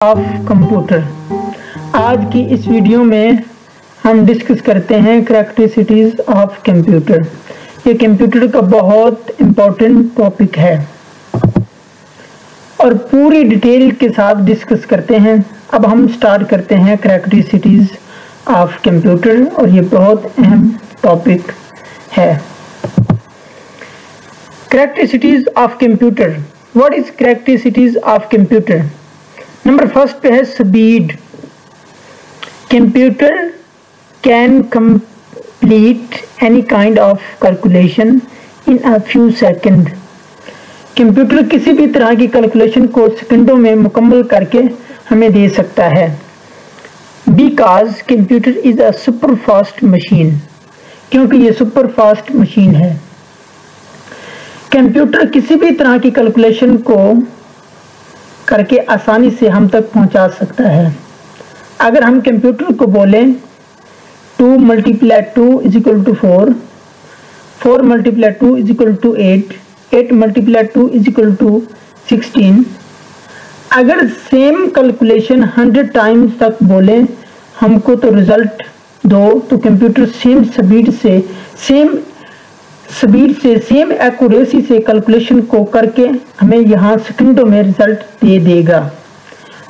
Of computer. आज की इस वीडियो में हम डिस्कस करते हैं करैक्टरिस्टिक्स ऑफ कंप्यूटर। ये कंप्यूटर का बहुत इम्पोर्टेंट टॉपिक है और पूरी डिटेल के साथ डिस्कस करते हैं। अब हम स्टार्ट करते हैं करैक्टरिस्टिक्स ऑफ कंप्यूटर और ये बहुत अहम टॉपिक है। Characteristics of computer. What is characteristics of computer? Number first पे है speed. Computer can complete any kind of calculation in a few second. Computer किसी भी तरह की कैलकुलेशन को सेकंडों में मुकम्मल करके हमें दे सकता है। Because computer is a super fast machine, क्योंकि ये सुपर फास्ट मशीन है। कंप्यूटर किसी भी तरह की कैलकुलेशन को करके आसानी से हम तक पहुंचा सकता है। अगर हम कंप्यूटर को बोलें 2 × 2 = 4, 4 × 2 = 8, 8 × 2 = 16, अगर सेम कैलकुलेशन 100 टाइम्स तक बोलें हमको तो रिजल्ट दो, तो कंप्यूटर सेम स्पीड से सेम एक्यूरेसी से कैलकुलेशन को करके हमें यहाँ सेकंडों में रिजल्ट दे देगा।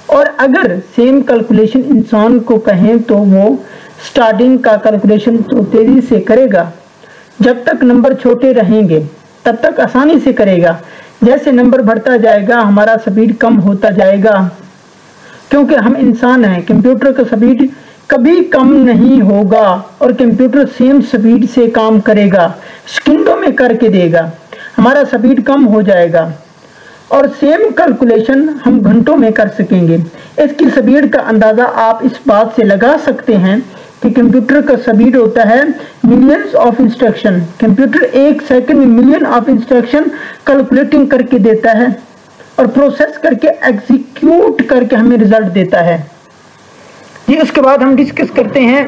और अगर सेम कैलकुलेशन इंसान को कहें तो वो स्टार्टिंग का कैलकुलेशन तो तेजी से करेगा, जब तक नंबर छोटे रहेंगे तब तक आसानी से करेगा। जैसे नंबर बढ़ता जाएगा हमारा स्पीड कम होता जाएगा, क्योंकि हम इंसान हैं। कंप्यूटर का स्पीड कभी कम नहीं होगा और कंप्यूटर सेम स्पीड से काम करेगा, सेकंडों में करके देगा। हमारा स्पीड कम हो जाएगा और सेम कैलकुलेशन हम घंटों में कर सकेंगे। इसकी स्पीड का अंदाज़ा आप इस बात से लगा सकते हैं कि कंप्यूटर का स्पीड होता है मिलियंस ऑफ इंस्ट्रक्शन। कंप्यूटर एक सेकंड में मिलियन ऑफ इंस्ट्रक्शन कैलकुलेटिंग करके देता है और प्रोसेस करके एग्जीक्यूट करके हमें रिजल्ट देता है। ये उसके बाद हम डिस्कस करते हैं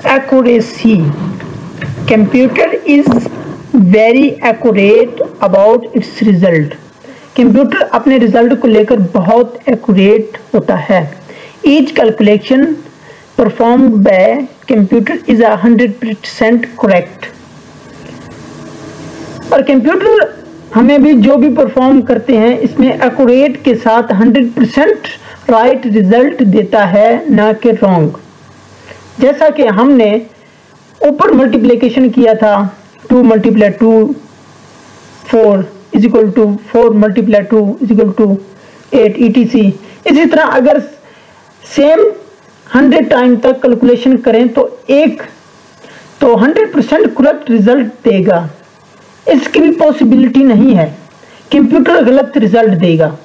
accuracy. Computer is very accurate about it's result. Computer अपने रिजल्ट को लेकर बहुत एक्यूरेट होता है। Each calculation performed by computer is 100% correct. और कंप्यूटर हमें भी जो भी परफॉर्म करते हैं इसमें एक्यूरेट के साथ 100% राइट रिजल्ट देता है, ना कि रॉन्ग। जैसा कि हमने ऊपर मल्टीप्लिकेशन किया था 2 × 2 4 = 4 × 2 = 8 etc। इसी तरह अगर सेम 100 टाइम तक कैलकुलेशन करें तो 100% करेक्ट रिजल्ट देगा। इसकी भी पॉसिबिलिटी नहीं है कंप्यूटर गलत रिजल्ट देगा।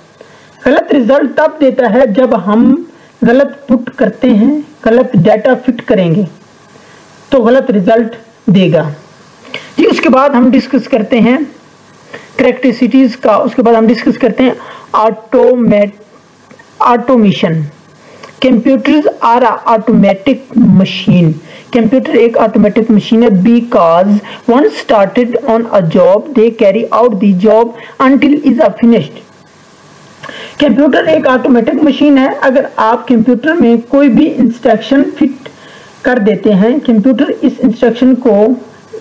गलत रिजल्ट तब देता है जब हम गलत पुट करते हैं, गलत डाटा फिट करेंगे तो गलत रिजल्ट देगा। जी उसके बाद हम डिस्कस करते हैं करैक्टरिस्टिक्स का। उसके बाद हम डिस्कस करते हैं automation. Computers are automatic machine. Computer एक ऑटोमेटिक मशीन है because once started on a job they carry out the job until is finished. Computer एक ऑटोमेटिक मशीन है। अगर आप कंप्यूटर में कोई भी इंस्ट्रक्शन फिट कर देते हैं, कंप्यूटर इस इंस्ट्रक्शन को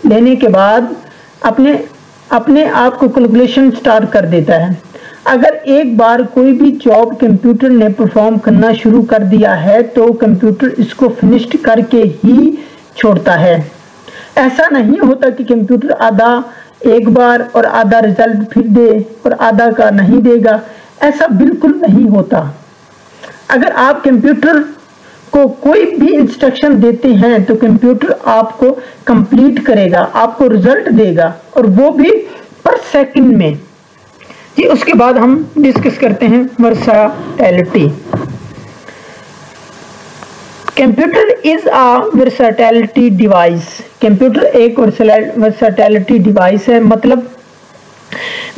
लेने के बाद अपने आप को कैलकुलेशन स्टार्ट कर देता है। अगर एक बार कोई भी जॉब कंप्यूटर ने परफॉर्म करना शुरू कर दिया है तो कंप्यूटर इसको फिनिश्ड करके ही छोड़ता है। ऐसा नहीं होता कि कंप्यूटर आधा एक बार और आधा रिजल्ट फिर दे और आधा का नहीं देगा, ऐसा बिल्कुल नहीं होता। अगर आप कंप्यूटर को कोई भी इंस्ट्रक्शन देते हैं तो कंप्यूटर आपको कंप्लीट करेगा, आपको रिजल्ट देगा और वो भी पर सेकंड में। जी उसके बाद हम डिस्कस करते हैं versatility. Computer is a versatility device. Computer एक वर्सैटिलिटी डिवाइस है, मतलब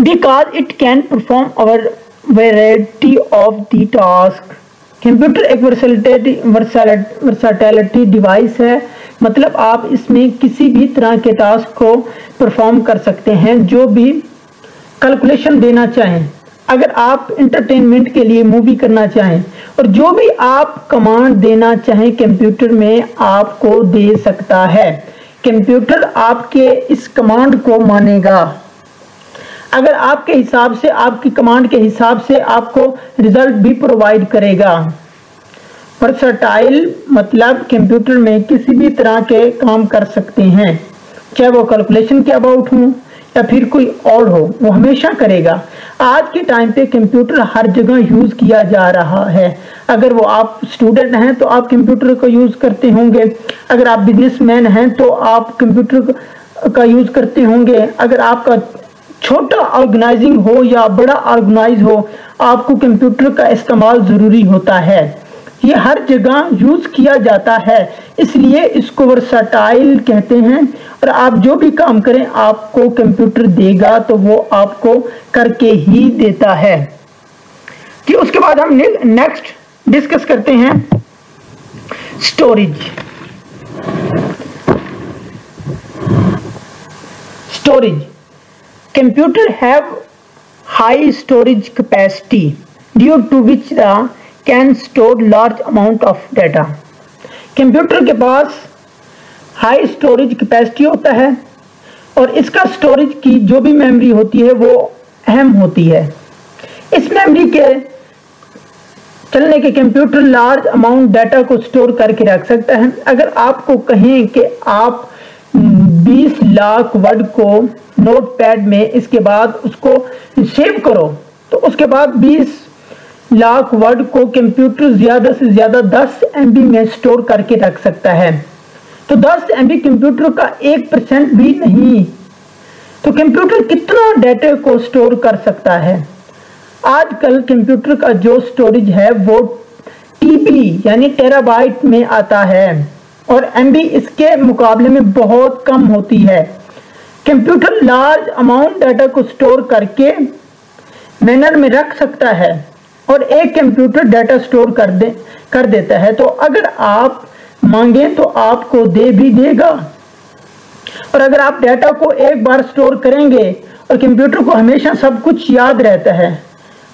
because it can perform our variety of the task. Computer एक वर्सैटिलिटी डिवाइस है, मतलब आप इसमें किसी भी तरह के टास्क को परफॉर्म कर सकते हैं जो भी कैलकुलेशन देना चाहें। अगर आप इंटरटेनमेंट के लिए मूवी करना चाहें और जो भी आप कमांड देना चाहें कंप्यूटर में आपको दे सकता है। कंप्यूटर आपके इस कमांड को मानेगा। अगर आपके हिसाब से, आपकी कमांड के हिसाब से आपको रिजल्ट भी प्रोवाइड करेगा। वर्सटाइल मतलब कंप्यूटर में किसी भी तरह के काम कर सकते हैं, चाहे वो कैलकुलेशन के अबाउट हो या फिर कोई और हो, वो हमेशा करेगा। आज के टाइम पे कंप्यूटर हर जगह यूज किया जा रहा है। अगर वो आप स्टूडेंट हैं तो आप कंप्यूटर का यूज करते होंगे, अगर आप बिजनेसमैन हैं तो आप कंप्यूटर का यूज करते होंगे, अगर आपका छोटा ऑर्गेनाइजिंग हो या बड़ा ऑर्गेनाइज हो, आपको कंप्यूटर का इस्तेमाल जरूरी होता है। ये हर जगह यूज किया जाता है, इसलिए इसको वर्सटाइल कहते हैं। और आप जो भी काम करें आपको कंप्यूटर देगा तो वो आपको करके ही देता है। कि उसके बाद हम नेक्स्ट डिस्कस करते हैं storage. Computer have high storage capacity due to which the can store large amount of data. Computer के पास हाई स्टोरेज कैपेसिटी होता है और इसका स्टोरेज की जो भी मेमोरी होती है वो अहम होती है। इस मेमोरी के चलने के कंप्यूटर लार्ज अमाउंट डाटा को स्टोर करके रख सकता है। अगर आपको कहें कि आप 20 लाख वर्ड को नोटपैड में इसके बाद उसको सेव करो, तो उसके बाद 20 लाख वर्ड को कंप्यूटर ज्यादा से ज्यादा 10 MB में स्टोर करके रख सकता है। तो 10 MB कंप्यूटर का 1% भी नहीं। तो कंप्यूटर कितना डाटा को स्टोर कर सकता है? आजकल कंप्यूटर का जो स्टोरेज है वो TB यानी टेराबाइट में आता है और MB इसके मुकाबले में बहुत कम होती है। कंप्यूटर लार्ज अमाउंट डाटा को स्टोर करके मैनर में रख सकता है और एक कंप्यूटर डाटा स्टोर कर देता है। तो अगर आप मांगे तो आपको दे भी देगा। और अगर आप डाटा को एक बार स्टोर करेंगे और कंप्यूटर को हमेशा सब कुछ याद रहता है,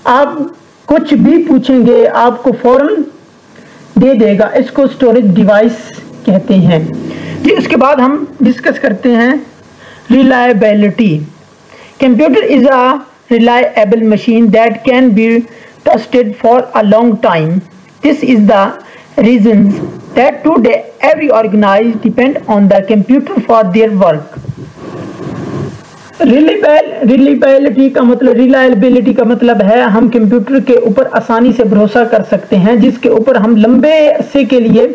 आप कुछ भी पूछेंगे आपको फौरन दे देगा। इसको स्टोरेज डिवाइस कहते हैं। जी उसके बाद हम डिस्कस करते हैं reliability. Computer is a reliable machine that can be trusted for a long time. This is the reasons that today every organization depend on the computer for their work. Reliability का मतलब है हम computer के ऊपर आसानी से भरोसा कर सकते हैं, जिसके ऊपर हम लंबे अरसे के लिए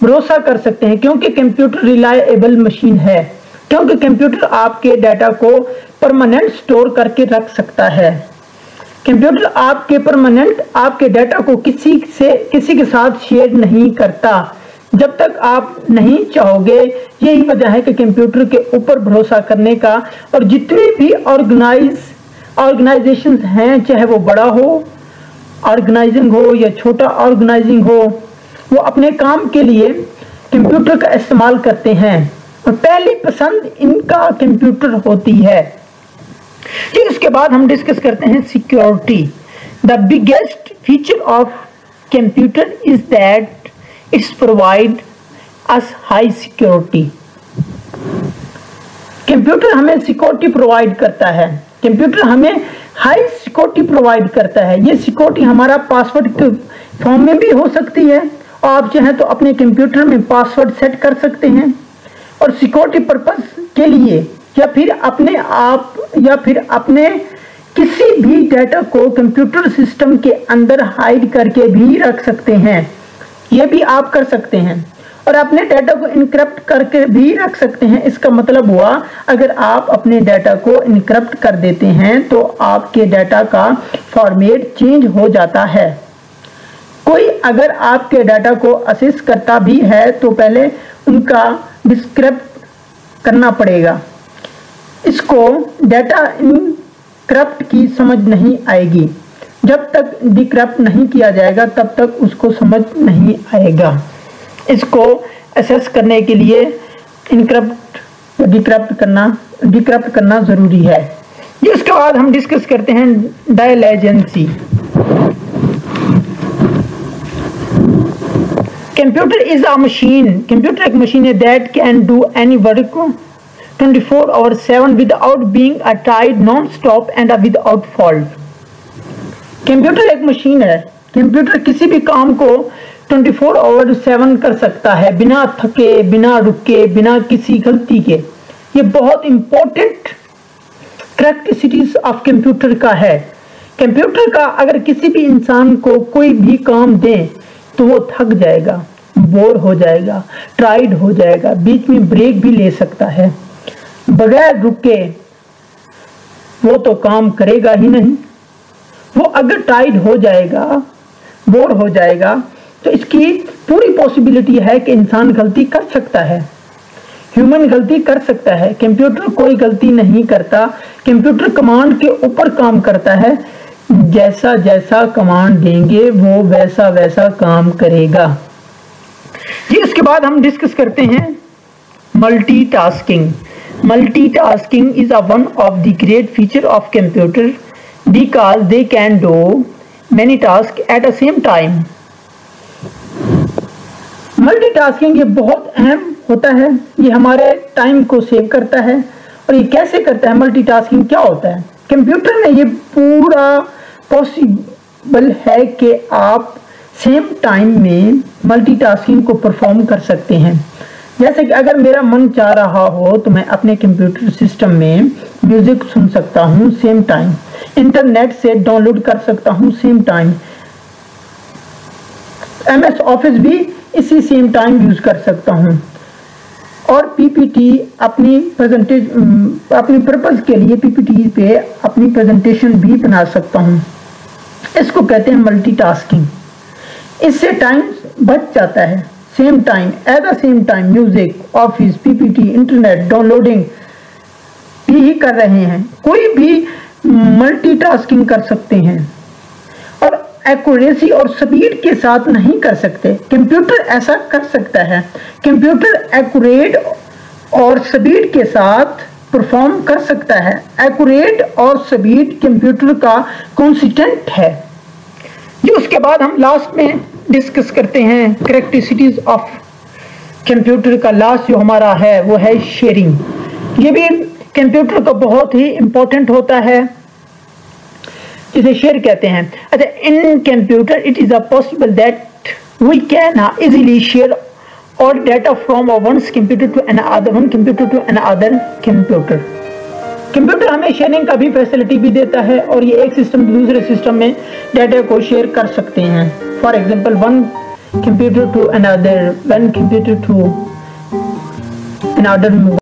भरोसा कर सकते हैं, क्योंकि कंप्यूटर रिलायबल मशीन है। क्योंकि कंप्यूटर आपके डाटा को परमानेंट स्टोर करके रख सकता है। कंप्यूटर आपके डाटा को किसी के साथ शेयर नहीं करता जब तक आप नहीं चाहोगे। यही वजह है कि कंप्यूटर के ऊपर भरोसा करने का। और जितने भी ऑर्गेनाइजेशन हैं, चाहे वो बड़ा हो ऑर्गेनाइजिंग हो या छोटा ऑर्गेनाइजिंग हो, वो अपने काम के लिए कंप्यूटर का इस्तेमाल करते हैं और पहली पसंद इनका कंप्यूटर होती है। जी उसके बाद हम डिस्कस करते हैं security. The biggest feature of computer is that it's provide us high security. Computer हमें सिक्योरिटी प्रोवाइड करता है। कंप्यूटर हमें हाई सिक्योरिटी प्रोवाइड करता है। ये सिक्योरिटी हमारा पासवर्ड के फॉर्म में भी हो सकती है। आप चाहें तो अपने कंप्यूटर में पासवर्ड सेट कर सकते हैं और सिक्योरिटी पर्पस के लिए या फिर अपने किसी भी डाटा को कंप्यूटर सिस्टम के अंदर हाइड करके भी रख सकते हैं। यह भी आप कर सकते हैं और अपने डाटा को इनक्रिप्ट करके भी रख सकते हैं। इसका मतलब हुआ अगर आप अपने डाटा को इनक्रिप्ट कर देते हैं तो आपके डाटा का फॉर्मेट चेंज हो जाता है। कोई अगर आपके डाटा को असेस करता भी है तो पहले उनका डिस्क्रिप्ट करना पड़ेगा। इसको डाटा इनक्रिप्ट की समझ नहीं आएगी। जब तक डिक्रिप्ट नहीं किया जाएगा तब तक उसको समझ नहीं आएगा। इसको असेस करने के लिए इनक्रिप्ट डिक्रिप्ट करना जरूरी है। जी उसके बाद हम डिस्कस करते हैं diligency. Computer is a machine, computer एक मशीन है that can do any work 24/7 without being tied non stop and without fault. Computer एक मशीन है, कंप्यूटर किसी भी काम को 24/7 कर सकता है, बिना थके, बिना रुके, बिना किसी गलती के। ये बहुत इंपॉर्टेंट कैरेक्टरिस्टिक्स ऑफ कंप्यूटर का है। कंप्यूटर का अगर किसी भी इंसान को कोई भी काम दें तो वो थक जाएगा, बोर हो जाएगा, टायर्ड हो जाएगा, बीच में ब्रेक भी ले सकता है, बगैर रुके वो तो काम करेगा ही नहीं। वो अगर टायर्ड हो जाएगा, बोर हो जाएगा, तो इसकी पूरी पॉसिबिलिटी है कि इंसान गलती कर सकता है, ह्यूमन गलती कर सकता है। कंप्यूटर कोई गलती नहीं करता, कंप्यूटर कमांड के ऊपर काम करता है, जैसा जैसा कमांड देंगे वो वैसा वैसा काम करेगा। जी उसके बाद हम डिस्कस करते हैं multitasking. Multitasking is one of the great feature of computer because they can do many tasks at the same time। Multitasking ये बहुत अहम होता है, ये हमारे टाइम को सेव करता है। और ये कैसे करता है, मल्टीटास्किंग क्या होता है? कंप्यूटर में ये पूरा पॉसिबल है कि आप सेम टाइम में मल्टीटास्किंग को परफॉर्म कर सकते हैं। जैसे कि अगर मेरा मन चाह रहा हो तो मैं अपने कंप्यूटर सिस्टम में म्यूजिक सुन सकता हूँ सेम टाइम, इंटरनेट से डाउनलोड कर सकता हूँ सेम टाइम, MS ऑफिस भी इसी सेम टाइम यूज कर सकता हूँ, और पीपीटी अपनी पर्पस के लिए पीपीटी पे अपनी प्रेजेंटेशन भी बना सकता हूँ। इसको कहते हैं मल्टीटास्किंग। इससे टाइम बच जाता है। Same time at the same time music, office, PPT, internet downloading भी कर रहे हैं, कोई भी मल्टीटास्किंग कर सकते हैं। और एक्यूरेसी और स्पीड के साथ नहीं कर सकते, कंप्यूटर ऐसा कर सकता है। कंप्यूटर एक्यूरेट और स्पीड के साथ परफॉर्म कर सकता है। एक्यूरेट और स्पीड कंप्यूटर का कॉन्स्टेंट है। जो उसके बाद हम लास्ट में डिस्कस करते हैं कैरेक्टरिस्टिक्स ऑफ कंप्यूटर का। लास्ट जो हमारा है वो है शेयरिंग। ये भी कंप्यूटर का बहुत ही इंपॉर्टेंट होता है, जिसे शेयर कहते हैं। अच्छा, in computer it is possible that we can easily share all data from one computer to another, one computer to another computer। Computer हमें शेयरिंग का भी फैसिलिटी भी देता है, और ये एक सिस्टम दूसरे सिस्टम में डाटा को शेयर कर सकते हैं। For example one computer to another, one computer to another